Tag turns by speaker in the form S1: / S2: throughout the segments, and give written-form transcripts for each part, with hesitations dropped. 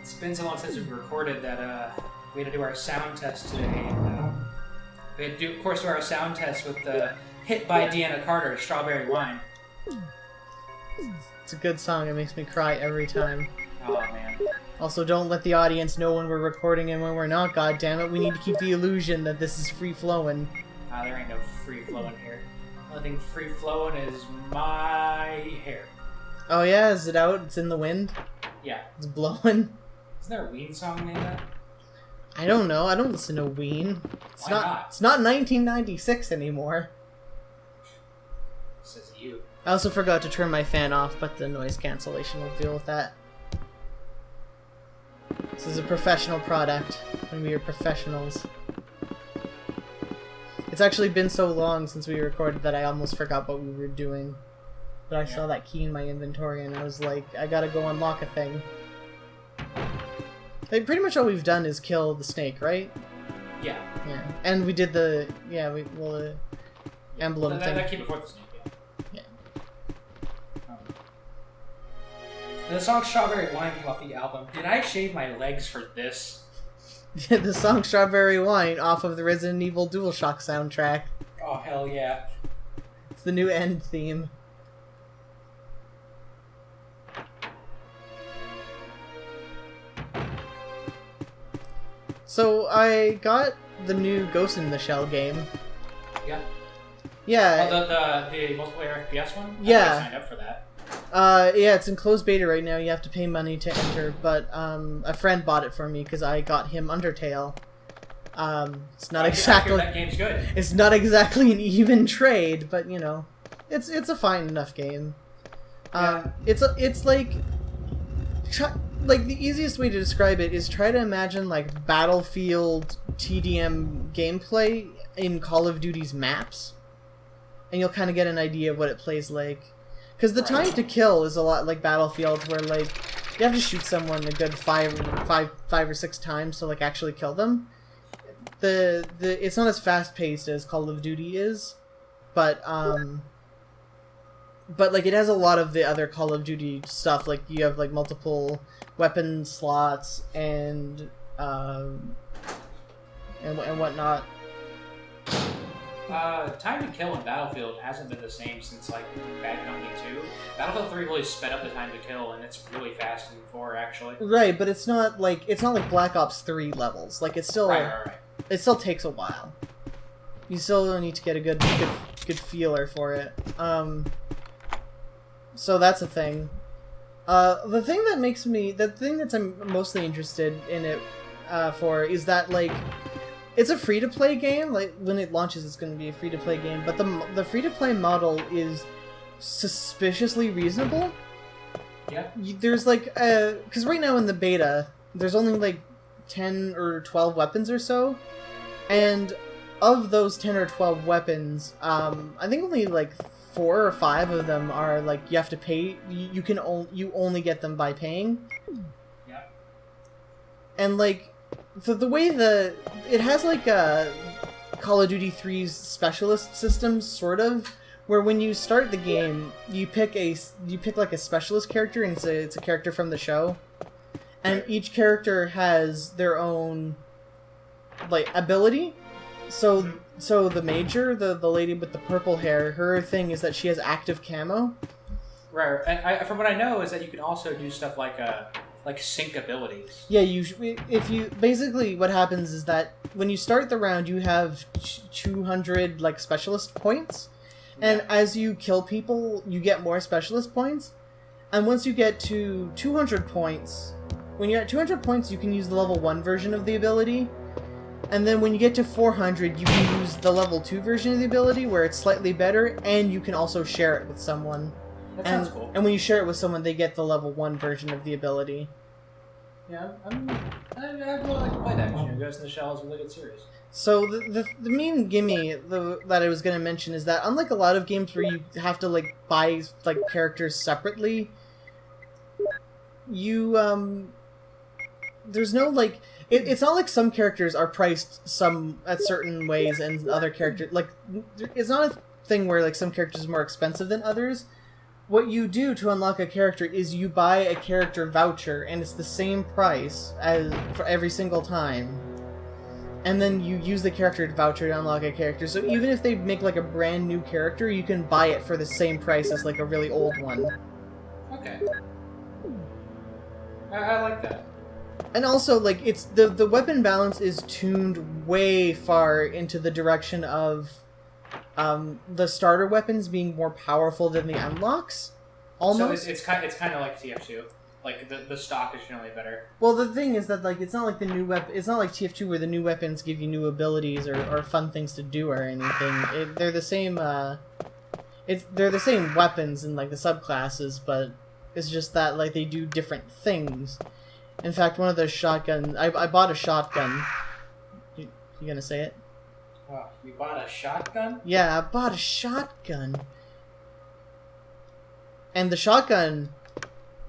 S1: It's been so long since we recorded that we had to do our sound test today. And, we had to do, of course, do our sound test with the hit by Deanna Carter, Strawberry Wine.
S2: It's a good song. It makes me cry every time.
S1: Oh, man.
S2: Also, don't let the audience know when we're recording and when we're not, goddammit. We need to keep the illusion that this is free-flowing.
S1: There ain't no free-flowing here. The only thing free-flowing is my hair.
S2: Oh yeah? Is it out? It's in the wind?
S1: Yeah.
S2: It's blowing?
S1: Isn't there a Ween song named that?
S2: I don't know. I don't listen to Ween.
S1: Why not?
S2: It's not 1996 anymore.
S1: Says you.
S2: I also forgot to turn my fan off, but the noise cancellation will deal with that. This is a professional product, and we are professionals. It's actually been so long since we recorded that I almost forgot what we were doing. But I saw that key in my inventory, and I was like, I gotta go unlock a thing. Like, pretty much all we've done is kill the snake, right?
S1: Yeah.
S2: Yeah. And we did the... Yeah, emblem thing.
S1: That came before the snake,
S2: Yeah.
S1: The song Strawberry Wine came off the album. Did I shave my legs for this?
S2: The song Strawberry Wine off of the Resident Evil Dualshock soundtrack.
S1: Oh, hell yeah.
S2: It's the new end theme. So, I got the new Ghost in the Shell game.
S1: Yeah?
S2: Yeah.
S1: Oh, the multiplayer FPS one?
S2: Yeah.
S1: I signed up for that.
S2: Yeah, it's in closed beta right now. You have to pay money to enter, but a friend bought it for me because I got him Undertale. It's not exactly...
S1: that game's good.
S2: It's not exactly an even trade, but, you know, it's a fine enough game.
S1: Yeah.
S2: It's like... Like, the easiest way to describe it is try to imagine, like, Battlefield TDM gameplay in Call of Duty's maps. And you'll kind of get an idea of what it plays like. Because the time to kill is a lot like Battlefield, where, like, you have to shoot someone a good five or six times to, like, actually kill them. It's not as fast-paced as Call of Duty is, but like, it has a lot of the other Call of Duty stuff. Like, you have, like, multiple weapon slots and whatnot.
S1: Time to kill in Battlefield hasn't been the same since, like, Bad Company 2. Battlefield 3 really sped up the time to kill, and it's really fast in 4, actually.
S2: Right, but it's not like Black Ops 3 levels. Like, it's still...
S1: Right.
S2: It still takes a while. You still need to get a good feeler for it. So that's a thing. The thing that I'm mostly interested in it for is that, like, it's a free-to-play game. Like, when it launches, it's going to be a free-to-play game. But the free-to-play model is suspiciously reasonable.
S1: Yeah.
S2: There's, like, because right now in the beta, there's only, like, 10 or 12 weapons or so. And of those 10 or 12 weapons, I think only, like, 4 or 5 of them are, like, you have to pay. You only get them by paying.
S1: Yeah.
S2: And, like, the way it has, like, a Call of Duty 3's specialist system, sort of, where when you start the game, you pick like a specialist character, and it's a character from the show, and each character has their own, like, ability. So the Major, the lady with the purple hair, her thing is that she has active camo.
S1: Right. And from what I know is that you can also do stuff like sync abilities.
S2: Yeah, basically what happens is that when you start the round, you have 200, like, specialist points, and as you kill people, you get more specialist points. And once you get to 200 points, when you're at 200 points, you can use the level 1 version of the ability. And then when you get to 400, you can use the level 2 version of the ability, where it's slightly better, and you can also share it with someone.
S1: That sounds cool.
S2: And when you share it with someone, they get the level 1 version of the ability.
S1: Yeah, I'd really like to play that, because Ghost in the Shell is a really good series.
S2: So the main gimme that I was going to mention is that, unlike a lot of games where you have to, like, buy, like, characters separately, there's no, like... It's not like some characters are priced at certain ways and other characters... Like, it's not a thing where, like, some characters are more expensive than others. what you do to unlock a character is you buy a character voucher, and it's the same price as for every single time. And then you use the character voucher to unlock a character. So even if they make like a brand new character, you can buy it for the same price as like a really old one.
S1: Okay. I like that.
S2: And also, like, it's the weapon balance is tuned way far into the direction of the starter weapons being more powerful than the unlocks. Almost.
S1: So it's kind of like TF2. Like the stock is generally better.
S2: Well, the thing is that like it's not like the new weapon. It's not like TF2 where the new weapons give you new abilities or fun things to do or anything. They're the same. They're the same weapons in like the subclasses, but it's just that like they do different things. In fact, one of those shotguns. I bought a shotgun. You gonna say it?
S1: Wow, you bought a shotgun?
S2: Yeah, I bought a shotgun. And the shotgun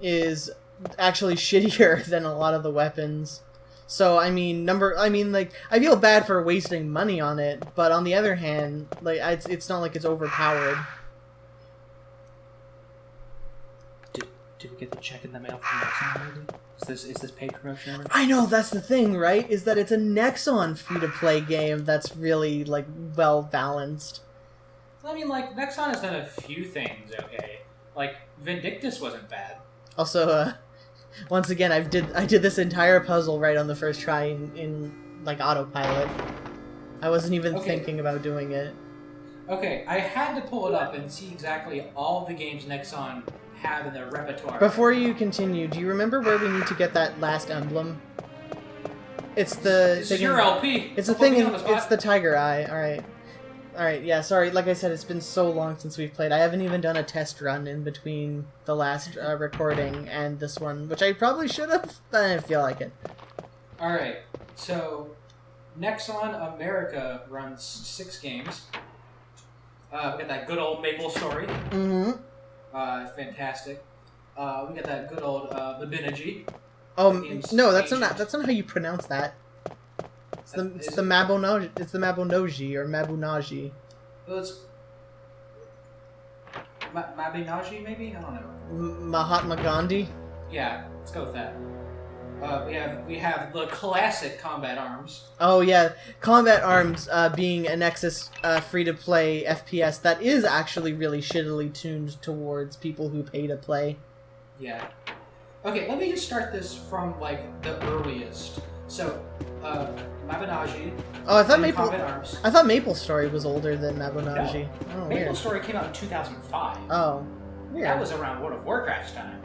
S2: is actually shittier than a lot of the weapons. So I mean, like I feel bad for wasting money on it, but on the other hand, like it's not like it's overpowered.
S1: Did we get the check in the mail from Nexon already? Is this paid promotion ever?
S2: I know, that's the thing, right? Is that it's a Nexon free-to-play game that's really like well balanced.
S1: I mean, like Nexon has done a few things okay. Like Vindictus wasn't bad.
S2: Also, once again, I did this entire puzzle right on the first try in like autopilot. I wasn't even thinking about doing it.
S1: Okay, I had to pull it up and see exactly all the games Nexon have in their repertoire.
S2: Before you continue, do you remember where we need to get that last emblem? It's the
S1: This is your LP.
S2: It's the thing. It's the tiger eye. All right. Yeah. Sorry. Like I said, it's been so long since we've played. I haven't even done a test run in between the last recording and this one, which I probably should have, but I didn't feel like it.
S1: All right. So, Nexon America runs 6 games. We got that good old Maple Story.
S2: Mm-hmm.
S1: Fantastic. We got that good old Mabinogi.
S2: Oh no, that's not how you pronounce that. It's the Mabinogi. It's the Mabinogi or Mabunaji.
S1: Well, it's Mabinogi, maybe? I don't know.
S2: Mahatma Gandhi.
S1: Yeah, let's go with that. We have the classic Combat Arms.
S2: Oh yeah, Combat Arms being a Nexus free-to-play FPS that is actually really shittily tuned towards people who pay to play.
S1: Yeah. Okay, let me just start this from like the earliest. So, Mabinogi.
S2: Oh, I thought
S1: Combat Arms.
S2: I thought Maple Story was older than Mabinogi.
S1: No.
S2: Oh,
S1: Maple
S2: weird.
S1: Story came out in 2005.
S2: Oh. Weird.
S1: That was around World of Warcraft's time.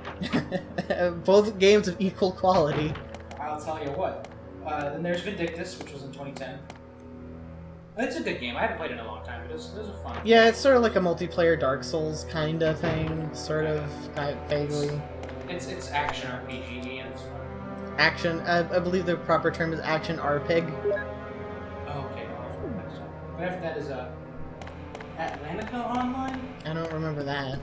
S2: Both games of equal quality.
S1: I'll tell you what. Then there's Vindictus, which was in 2010. It's a good game. I haven't played it in a long time, but it was a fun game.
S2: Yeah, it's sort of like a multiplayer Dark Souls kind of thing, sort of vaguely.
S1: It's action RPG and it's fun.
S2: Action. I believe the proper term is action RPG.
S1: Oh, okay. But after that is Atlantica Online.
S2: I don't remember that.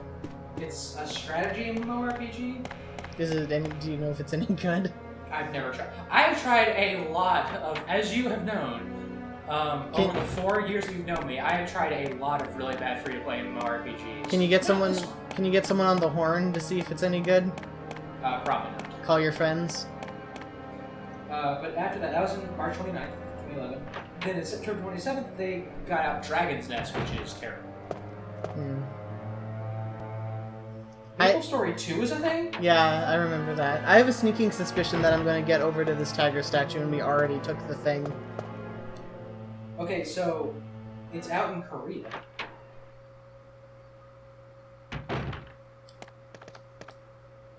S1: It's a strategy MMORPG.
S2: Do you know if it's any good?
S1: I've never tried. I've tried a lot of, as you have known, over the 4 years that you've known me, I have tried a lot of really bad free-to-play MMORPGs.
S2: Can you get someone? Can you get someone on the horn to see if it's any good?
S1: Probably not.
S2: Call your friends.
S1: But after that was in March 29th, 2011. Then in September 27th, they got out Dragon's Nest, which is terrible. Maple Story 2 is a thing?
S2: Yeah, I remember that. I have a sneaking suspicion that I'm going to get over to this tiger statue and we already took the thing.
S1: Okay, so it's out in Korea.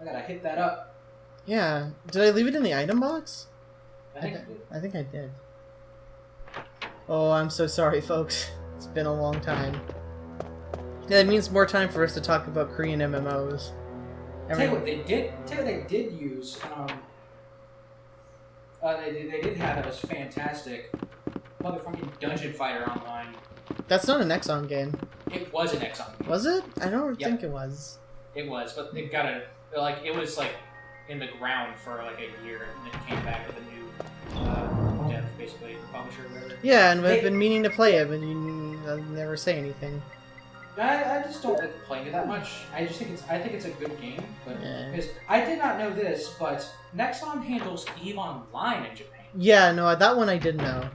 S1: I gotta hit that up.
S2: Yeah. Did I leave it in the item box?
S1: I think I did.
S2: I think I did. Oh, I'm so sorry, folks. It's been a long time. Yeah, it means more time for us to talk about Korean MMOs.
S1: Tell you what they did use. They did have that was fantastic. Motherfucking Dungeon Fighter Online.
S2: That's not a Nexon game.
S1: It was an Nexon game.
S2: Was it? I don't think it was.
S1: It was, but it got it was like in the ground for like a year, and it came back with a new dev, basically, publisher, or whatever.
S2: Yeah, and I've been meaning to play it, but you never say anything.
S1: I just don't like playing it that much. I think it's a good game, but
S2: Yeah.
S1: because I did not know this, but Nexon handles EVE Online in Japan.
S2: Yeah, no, that one I did know.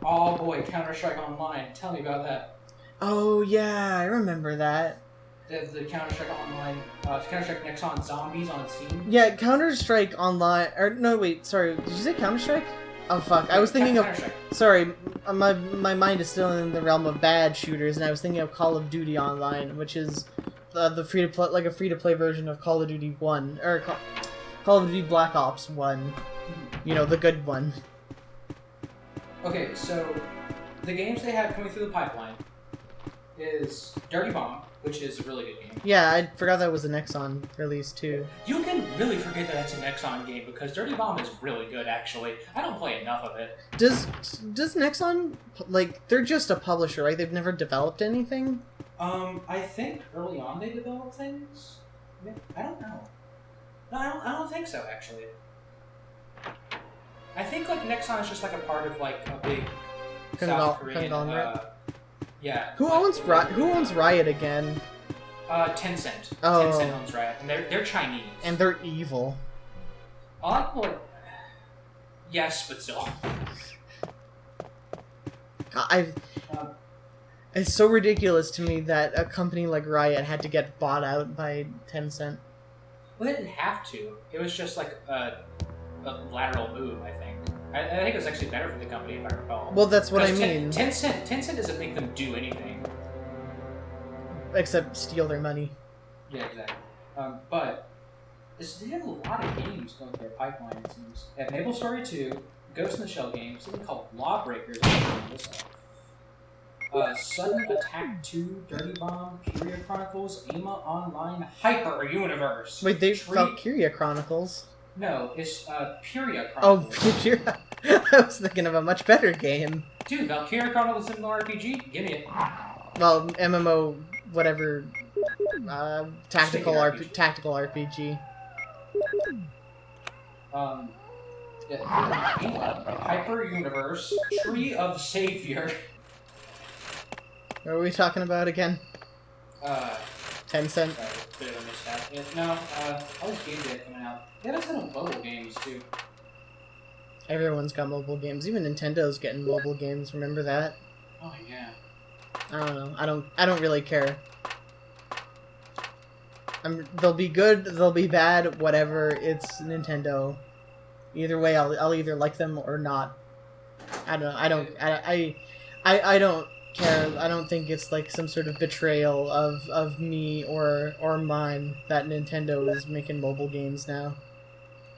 S1: Oh boy, Counter-Strike Online. Tell me about that.
S2: Oh yeah, I remember that.
S1: The Counter-Strike Online, Counter-Strike Nexon Zombies on Steam.
S2: Yeah, Counter-Strike Online. Or no, wait, sorry. Did you say Counter-Strike? Oh fuck, I was thinking of.
S1: Counter-Strike.
S2: Sorry, my mind is still in the realm of bad shooters, and I was thinking of Call of Duty Online, which is the free to play, like a free to play version of Call of Duty 1 or Call of Duty Black Ops 1. You know, the good one.
S1: Okay, so the games they have coming through the pipeline is Dirty Bomb, which is a really good game.
S2: Yeah, I forgot that was a Nexon release too.
S1: You can really forget that that's a Nexon game because Dirty Bomb is really good, actually. I don't play enough of it.
S2: Does Nexon, like, they're just a publisher, right? They've never developed anything?
S1: I think early on they developed things. I don't know. No, I don't think so, actually. I think like Nexon is just like a part of like a big South Korean. Yeah.
S2: Who owns Riot again?
S1: Tencent.
S2: Oh.
S1: Tencent owns Riot, and they're Chinese.
S2: And they're evil.
S1: Like, yes, but still.
S2: It's so ridiculous to me that a company like Riot had to get bought out by Tencent.
S1: Well, they didn't have to. It was just like a lateral move, I think. I think it was actually better for the company, if I recall.
S2: Well, that's what I mean.
S1: Tencent doesn't make them do anything.
S2: Except steal their money.
S1: Yeah, exactly. But they have a lot of games going through their pipeline, it seems. They have Maple Story 2, Ghost in the Shell games, something called Lawbreakers, Sudden Attack 2, Dirty Bomb, Curia Chronicles, AIMA Online, Hyper Universe.
S2: Wait, they Valkyria Chronicles.
S1: No, it's Puria
S2: Oh,
S1: Chronicles.
S2: Puria. I was thinking of a much better game.
S1: Dude, Valkyria Chronicles is an RPG? Give me it.
S2: Well, MMO, whatever, tactical
S1: RPG.
S2: tactical RPG.
S1: Hyper Universe, Tree of Savior.
S2: What are we talking about again? Tencent?
S1: Sorry, bit of a mishap. Yeah, no, all these games they have coming out. Yeah, that's kind of mobile games, too.
S2: Everyone's got mobile games. Even Nintendo's getting mobile games. Remember that?
S1: Oh, yeah.
S2: I don't know. I don't really care. They'll be good. They'll be bad. Whatever. It's Nintendo. Either way, I'll either like them or not. I don't know. I don't care. I don't think it's like some sort of betrayal of me or mine that Nintendo is making mobile games now.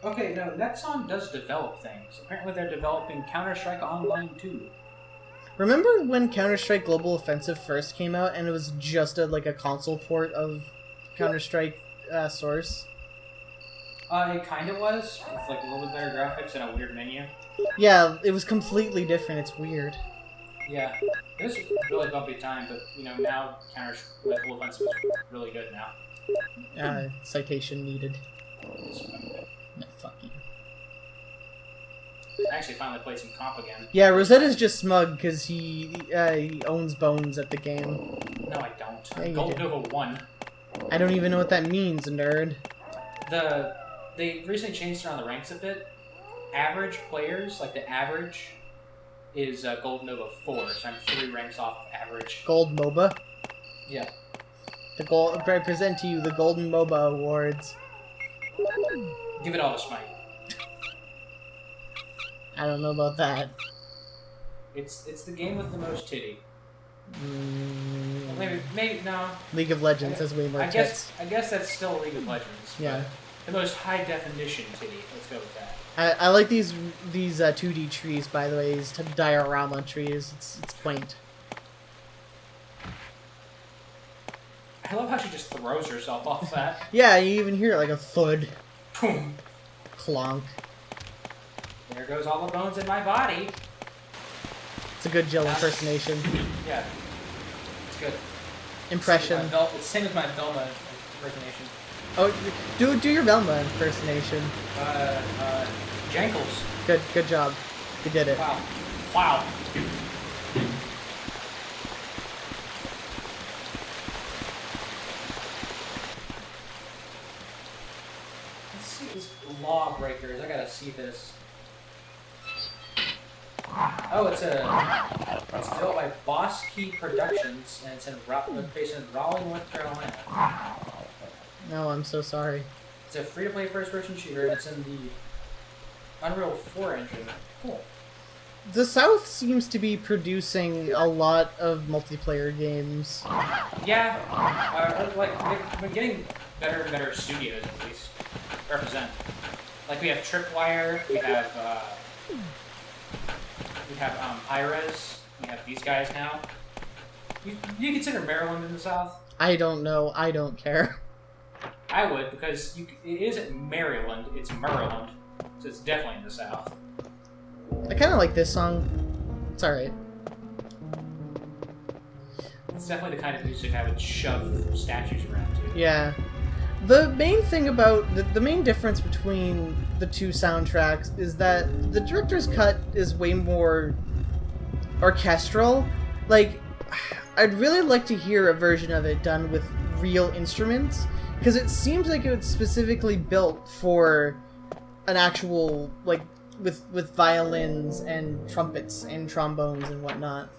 S1: Okay, no, Nexon does develop things. Apparently they're developing Counter-Strike Online 2.
S2: Remember when Counter-Strike Global Offensive first came out and it was just like a console port of Counter-Strike Source?
S1: It kind of was, with like a little bit better graphics and a weird menu.
S2: Yeah, it was completely different. It's weird.
S1: Yeah, it was a really bumpy time, but you know, now Counter-Strike Global Offensive is really good now.
S2: Citation needed. No, fuck you.
S1: I actually finally played some comp again.
S2: Yeah, Rosetta's just smug because he owns bones at the game.
S1: No, I don't.
S2: Yeah, you
S1: Gold
S2: do.
S1: Nova 1.
S2: I don't even know what that means, nerd.
S1: They recently changed around the ranks a bit. Average players, like the average, is Gold Nova 4, so I'm 3 ranks off average.
S2: Gold MOBA?
S1: Yeah.
S2: I present to you the Golden MOBA Awards.
S1: Give it all to Smite.
S2: I don't know about that.
S1: It's the game with the most titty.
S2: Mm,
S1: Well, maybe no.
S2: League of Legends has way more
S1: I
S2: tits.
S1: guess that's still League of Legends.
S2: Yeah.
S1: The most high definition titty. Let's go with that.
S2: I like these 2D trees, by the way. These diorama trees. It's quaint.
S1: I love how she just throws herself off that.
S2: Yeah, you even hear like a thud,
S1: Boom.
S2: clonk.
S1: There goes all the bones in my body.
S2: It's a good Jill impersonation.
S1: Yeah. It's good.
S2: Impression.
S1: It's same as my Velma impersonation.
S2: Oh, do your Velma impersonation.
S1: Jankles.
S2: Good job. You did it.
S1: Wow. Let's see these Lawbreakers. I gotta see this. Oh, it's developed by Boss Key Productions, and it's based in Raleigh, North Carolina.
S2: No, I'm so sorry.
S1: It's a free-to-play first-person shooter, and it's in the Unreal 4 engine. Cool.
S2: The South seems to be producing a lot of multiplayer games.
S1: Yeah, they've been getting better and better studios, at least. Represent. Like, we have Tripwire, we have Hi-Rez, we have these guys now. Do you consider Maryland in the South?
S2: I don't know. I don't care.
S1: I would, because it isn't Maryland, it's Maryland. So it's definitely in the South.
S2: I kind of like this song. It's alright.
S1: It's definitely the kind of music I would shove statues around to.
S2: Yeah. The main thing about... The main difference between the two soundtracks is that the director's cut is way more orchestral. Like, I'd really like to hear a version of it done with real instruments, because it seems like it's specifically built for an actual, like, with violins and trumpets and trombones and whatnot,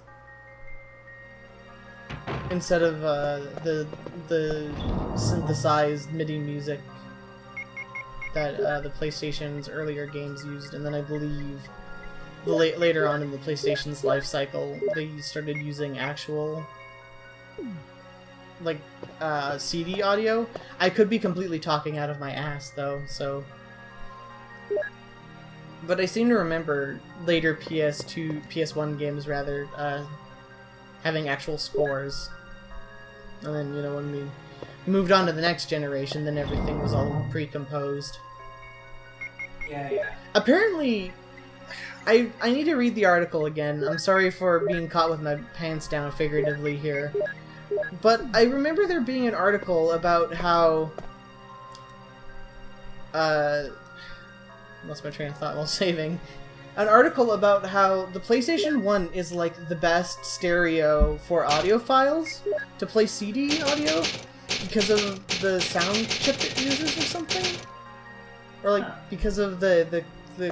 S2: instead of the synthesized MIDI music that the PlayStation's earlier games used. And then I believe later on in the PlayStation's life cycle, they started using actual, like, CD audio. I could be completely talking out of my ass, though, so... But I seem to remember later PS1 games, rather, having actual scores. And then, you know, when we moved on to the next generation, then everything was all pre-composed.
S1: Yeah.
S2: Apparently, I need to read the article again. I'm sorry for being caught with my pants down figuratively here. But I remember there being an article about how... lost my train of thought while saving. An article about how the PlayStation 1 is like the best stereo for audio files to play CD audio because of the sound chip it uses or something? Or like because of the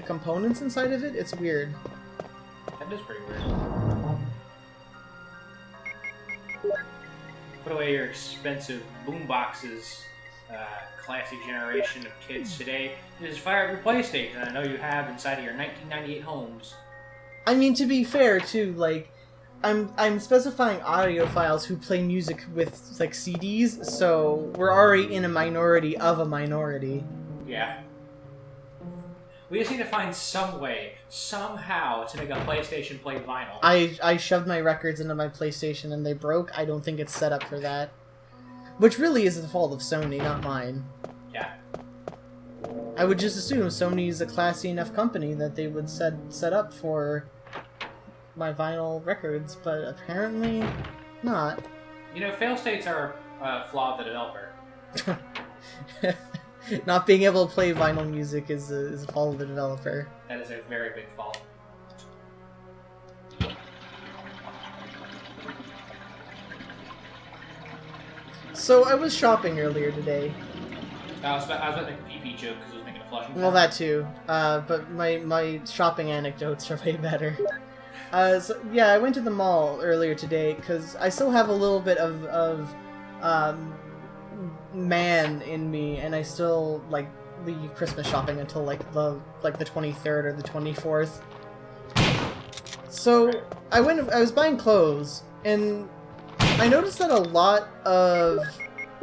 S2: components inside of it? It's weird.
S1: That is pretty weird. Put away your expensive boomboxes. Classic generation of kids today. Just fire up your PlayStation. I know you have inside of your 1998 homes.
S2: I mean, to be fair, too, like, I'm specifying audio files who play music with, like, CDs, so we're already in a minority of a minority.
S1: Yeah. We just need to find some way, somehow, to make a PlayStation play vinyl.
S2: I shoved my records into my PlayStation and they broke. I don't think it's set up for that. Which really is the fault of Sony, not mine.
S1: Yeah.
S2: I would just assume Sony's a classy enough company that they would set up for my vinyl records, but apparently not.
S1: You know, fail states are a flaw of the developer.
S2: Not being able to play vinyl music is a fault of the developer.
S1: That is a very big fault.
S2: So I was shopping earlier today.
S1: I was about to make a pee-pee joke because I was making a flushing
S2: Well, that too. But my shopping anecdotes are way better. So yeah, I went to the mall earlier today because I still have a little bit of man in me, and I still like leave Christmas shopping until like the 23rd or the 24th. So I was buying clothes, and I noticed that a lot of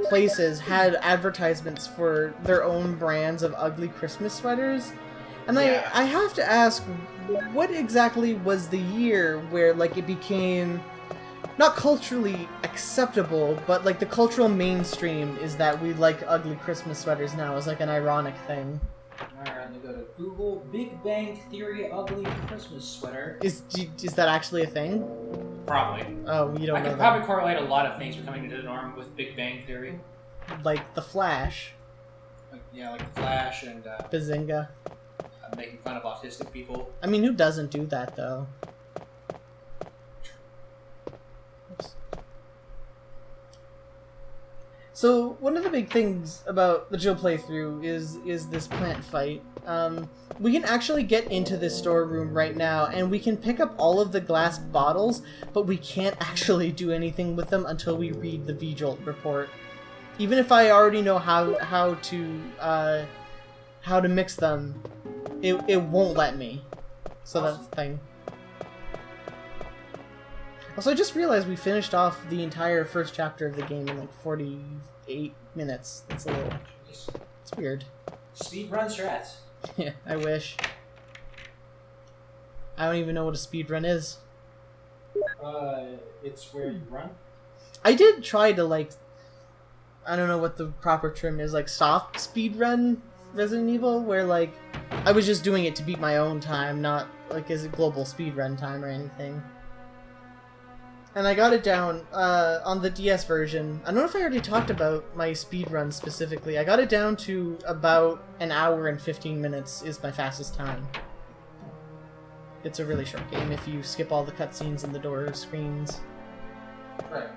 S2: places had advertisements for their own brands of ugly Christmas sweaters. And
S1: Yeah.
S2: I have to ask, what exactly was the year where, like, it became not culturally acceptable, but, like, the cultural mainstream is that we like ugly Christmas sweaters now as, like, an ironic thing?
S1: Alright, let me go to Google. Big Bang Theory ugly Christmas sweater.
S2: Is that actually a thing?
S1: Probably.
S2: Oh, you don't
S1: I
S2: know
S1: can
S2: that.
S1: probably correlate a lot of things becoming into the norm with Big Bang Theory.
S2: Like The Flash.
S1: Like, yeah, like The Flash and
S2: Bazinga.
S1: making fun of autistic people.
S2: I mean, who doesn't do that, though? Oops. So one of the big things about the Jill playthrough is this plant fight. We can actually get into this storeroom right now, and we can pick up all of the glass bottles, but we can't actually do anything with them until we read the V-Jolt report. Even if I already know how to mix them, it won't let me. So that's the thing. Also, I just realized we finished off the entire first chapter of the game in like 48 minutes. That's a little... It's weird.
S1: Speedrun strats.
S2: Yeah, I wish. I don't even know what a speedrun is.
S1: It's where you run.
S2: I did try to, like... I don't know what the proper term is, like soft speedrun Resident Evil, where like I was just doing it to beat my own time, not like as a global speedrun time or anything. And I got it down on the DS version. I don't know if I already talked about my speedrun specifically. I got it down to about an hour and 15 minutes is my fastest time. It's a really short game if you skip all the cutscenes and the door screens.
S1: Right.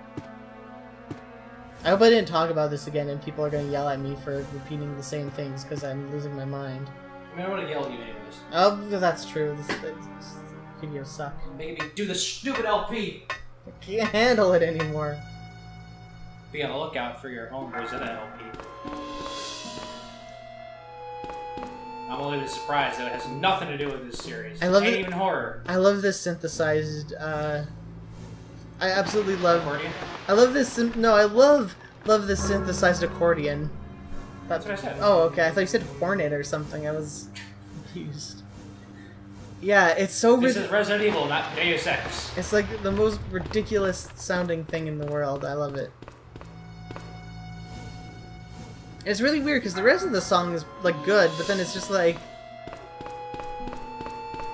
S2: I hope I didn't talk about this again and people are going to yell at me for repeating the same things because I'm losing my mind.
S1: I mean, I want to yell at you anyways.
S2: Oh, that's true. This videos suck.
S1: Maybe do the stupid LP!
S2: I can't handle it anymore.
S1: Be on the lookout for your own Rosetta LP. I'm a little bit surprised that it has nothing to do with this series.
S2: I love
S1: Ain't
S2: it.
S1: Even horror.
S2: I love this synthesized, I absolutely love...
S1: Accordion?
S2: I love this... No, I love this synthesized accordion.
S1: That's what I said.
S2: Oh, okay. I thought you said hornet or something. I was confused. Yeah, it's so...
S1: This is Resident Evil, not Deus Ex.
S2: It's like the most ridiculous sounding thing in the world. I love it. It's really weird because the rest of the song is like good, but then it's just like...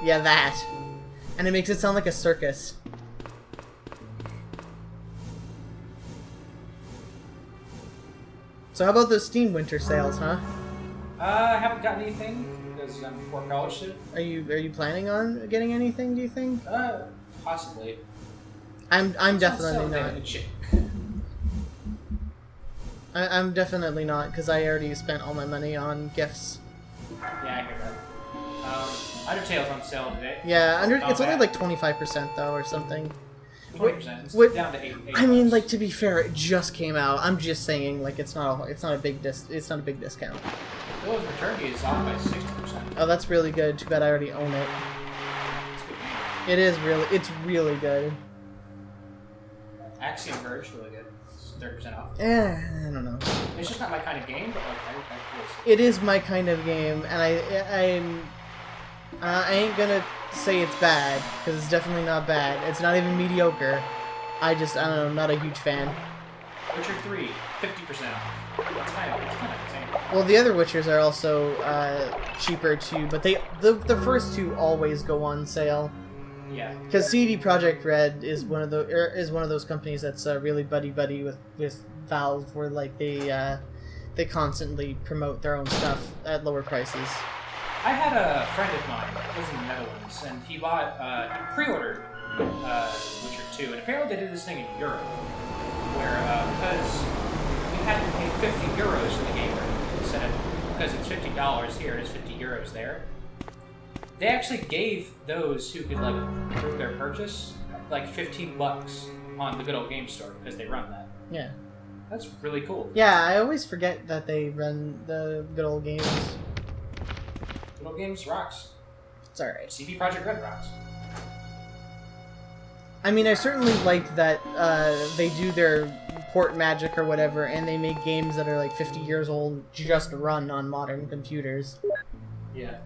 S2: Yeah, that. And it makes it sound like a circus. So how about those Steam winter sales, huh?
S1: I haven't gotten anything because I'm a poor college student.
S2: Are you planning on getting anything, do you think?
S1: Possibly.
S2: I'm definitely not.
S1: Chick.
S2: I'm definitely not, because I already spent all my money on gifts.
S1: Yeah, I hear that. Undertale's on sale today.
S2: Yeah, it's only like 25% though, or something.
S1: 20%. It's down to 8.
S2: I mean, like, to be fair, it just came out. I'm just saying, like, it's not a big discount.
S1: Those return is off by 60%.
S2: Oh, that's really good. Too bad I already own it. It's really good.
S1: Axiom Verge, really good. It's 30% off.
S2: I don't know.
S1: It's just not my kind of game, but like,
S2: It is my kind of game, and I ain't gonna say it's bad, because it's definitely not bad. It's not even mediocre. I don't know, I'm not a huge fan.
S1: Witcher 3, 50% off. It's kind of insane.
S2: Well, the other Witchers are also cheaper too, but the first two always go on sale.
S1: Yeah.
S2: Because CD Projekt Red is one of those companies that's really buddy with Valve, where like they constantly promote their own stuff at lower prices.
S1: I had a friend of mine who was in the Netherlands, and he pre-ordered Witcher 2, and apparently they did this thing in Europe, where because you had to pay 50 euros for the game instead of, because it's $50 here, it is 50 euros there. They actually gave those who could like prove their purchase like $15 on the Good Old Game Store because they run that.
S2: Yeah.
S1: That's really cool.
S2: Yeah, I always forget that they run the Good Old Games.
S1: Good Old Games rocks.
S2: It's alright.
S1: CD Projekt Red rocks.
S2: I mean, I certainly like that they do their port magic or whatever, and they make games that are like 50 years old just run on modern computers.
S1: Yeah.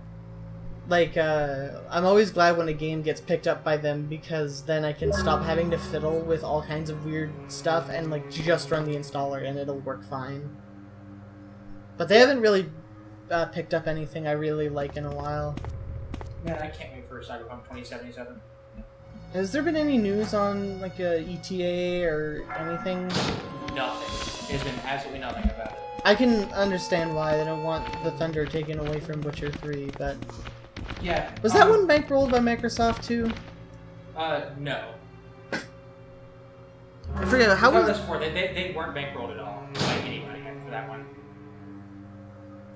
S2: Like, I'm always glad when a game gets picked up by them, because then I can stop having to fiddle with all kinds of weird stuff and like just run the installer and it'll work fine. But they haven't really picked up anything I really like in a while.
S1: Man, I can't wait for Cyberpunk 2077.
S2: Has there been any news on like a ETA or anything?
S1: Nothing. There's been absolutely nothing about it.
S2: I can understand why they don't want the thunder taken away from Witcher 3, but...
S1: Yeah.
S2: Was that one bankrolled by Microsoft too?
S1: No.
S2: I forget, how was
S1: it? They weren't bankrolled at all by anybody. that one.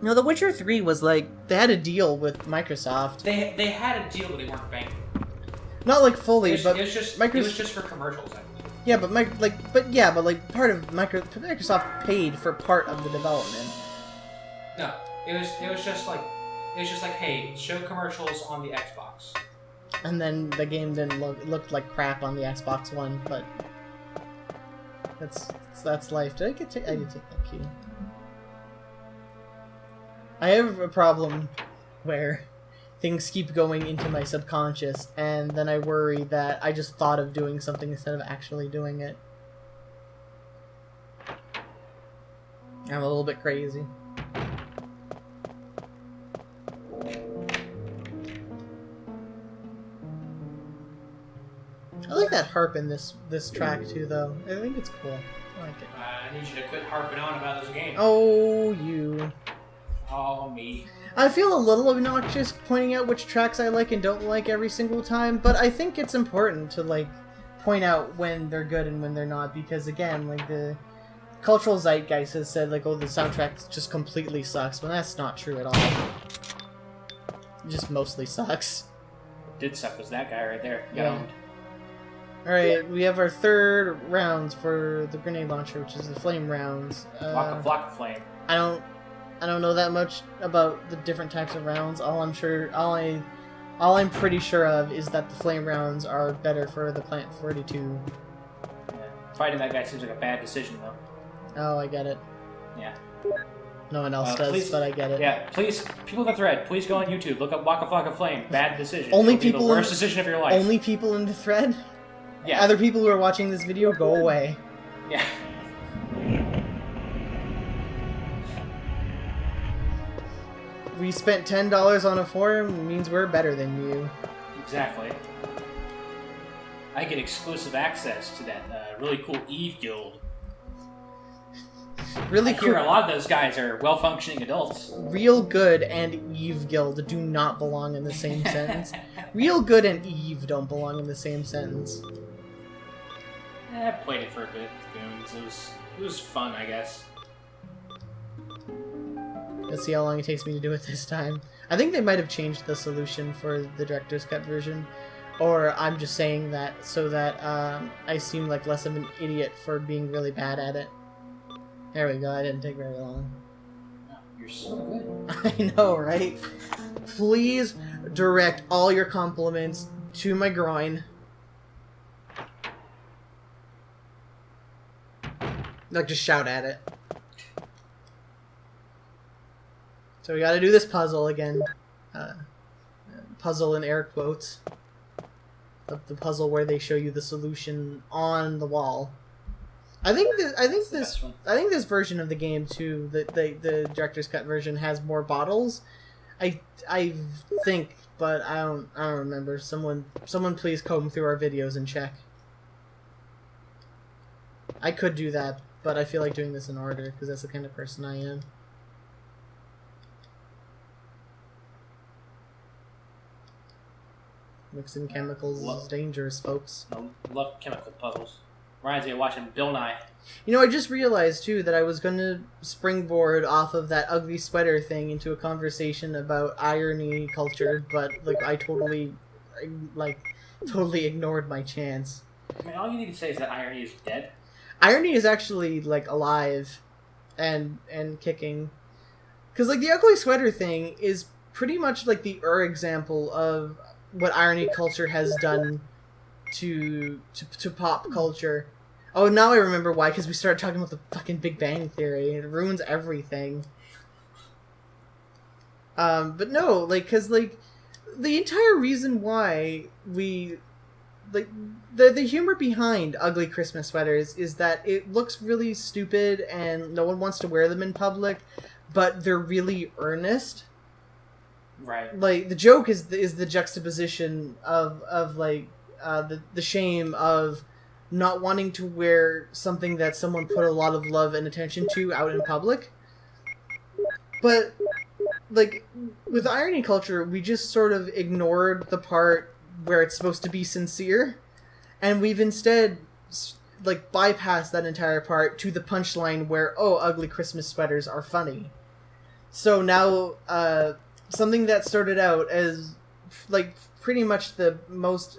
S2: No, The Witcher 3 was like, they had a deal with Microsoft.
S1: They had a deal, but they weren't banking.
S2: Not like fully, but
S1: it was just for commercials. I believe.
S2: Yeah, but part of Microsoft paid for part of the development.
S1: No, it was just like hey, show commercials on the Xbox.
S2: And then the game didn't looked like crap on the Xbox One, but that's life. I did take that key. I have a problem where things keep going into my subconscious, and then I worry that I just thought of doing something instead of actually doing it. I'm a little bit crazy. I like that harp in this track too, though. I think it's cool. I like it.
S1: I need you to quit harping on about this game.
S2: Oh, you.
S1: Oh, me.
S2: I feel a little obnoxious pointing out which tracks I like and don't like every single time, but I think it's important to, like, point out when they're good and when they're not, because, again, like, the cultural zeitgeist has said, like, oh, the soundtrack just completely sucks, when that's not true at all. It just mostly sucks.
S1: What did suck was that guy right there.
S2: Yeah. Alright, we have our third rounds for the grenade launcher, which is the flame rounds.
S1: Flock of flame.
S2: I don't know that much about the different types of rounds. All I'm pretty sure of is that the flame rounds are better for the Plant 42.
S1: Yeah. Fighting that guy seems like a bad decision, though.
S2: Oh, I get it.
S1: Yeah.
S2: No one else does,
S1: please,
S2: but I get it.
S1: Yeah, please, people in the thread, please go on YouTube, look up Waka Flocka Flame. Bad decision.
S2: Only people
S1: the worst decision of your life.
S2: Only people in the thread?
S1: Yeah.
S2: Other people who are watching this video, go away.
S1: Yeah.
S2: We spent $10 on a forum, means we're better than you.
S1: Exactly. I get exclusive access to that really cool Eve guild.
S2: Really
S1: cool. A lot of those guys are well-functioning adults.
S2: Real Good and Eve Guild do not belong in the same sentence. Real Good and Eve don't belong in the same sentence.
S1: I played it for a bit with Goons. It was fun, I guess.
S2: Let's see how long it takes me to do it this time. I think they might have changed the solution for the director's cut version. Or I'm just saying that so that I seem like less of an idiot for being really bad at it. There we go, I didn't take very long.
S1: Oh, you're so good.
S2: I know, right? Please direct all your compliments to my groin. Like, just shout at it. So we gotta do this puzzle again. Puzzle in air quotes. The puzzle where they show you the solution on the wall. I think this version of the game too, the director's cut version, has more bottles. I think, but I don't remember. Someone please comb through our videos and check. I could do that, but I feel like doing this in order because that's the kind of person I am. Mixing chemicals is dangerous, folks.
S1: I love chemical puzzles. Reminds me of watching Bill Nye.
S2: You know, I just realized, too, that I was going to springboard off of that ugly sweater thing into a conversation about irony culture, but, like, I totally ignored my chance.
S1: I mean, all you need to say is that irony is dead.
S2: Irony is actually, like, alive and kicking. Because, like, the ugly sweater thing is pretty much, like, the example of what irony culture has done to pop culture. Oh, now I remember why, because we started talking about the fucking Big Bang Theory. It ruins everything. But no, like, because, like, the entire reason why we, like, the humor behind ugly Christmas sweaters is that it looks really stupid and no one wants to wear them in public, but they're really earnest.
S1: Right.
S2: Like, the joke is the juxtaposition of like, the shame of not wanting to wear something that someone put a lot of love and attention to out in public. But, like, with irony culture, we just sort of ignored the part where it's supposed to be sincere, and we've instead like bypass that entire part to the punchline where, oh, ugly Christmas sweaters are funny. So now something that started out as like pretty much the most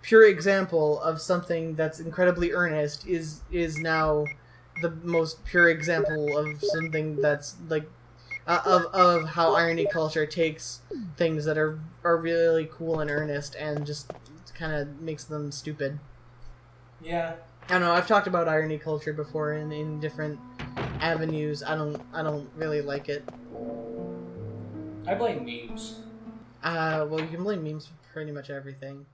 S2: pure example of something that's incredibly earnest is now the most pure example of something that's like of how irony culture takes things that are really cool and earnest and just kind of makes them stupid.
S1: Yeah.
S2: I don't know. I've talked about irony culture before in different avenues. I don't really like it.
S1: I blame memes.
S2: Well, you can blame memes for pretty much everything.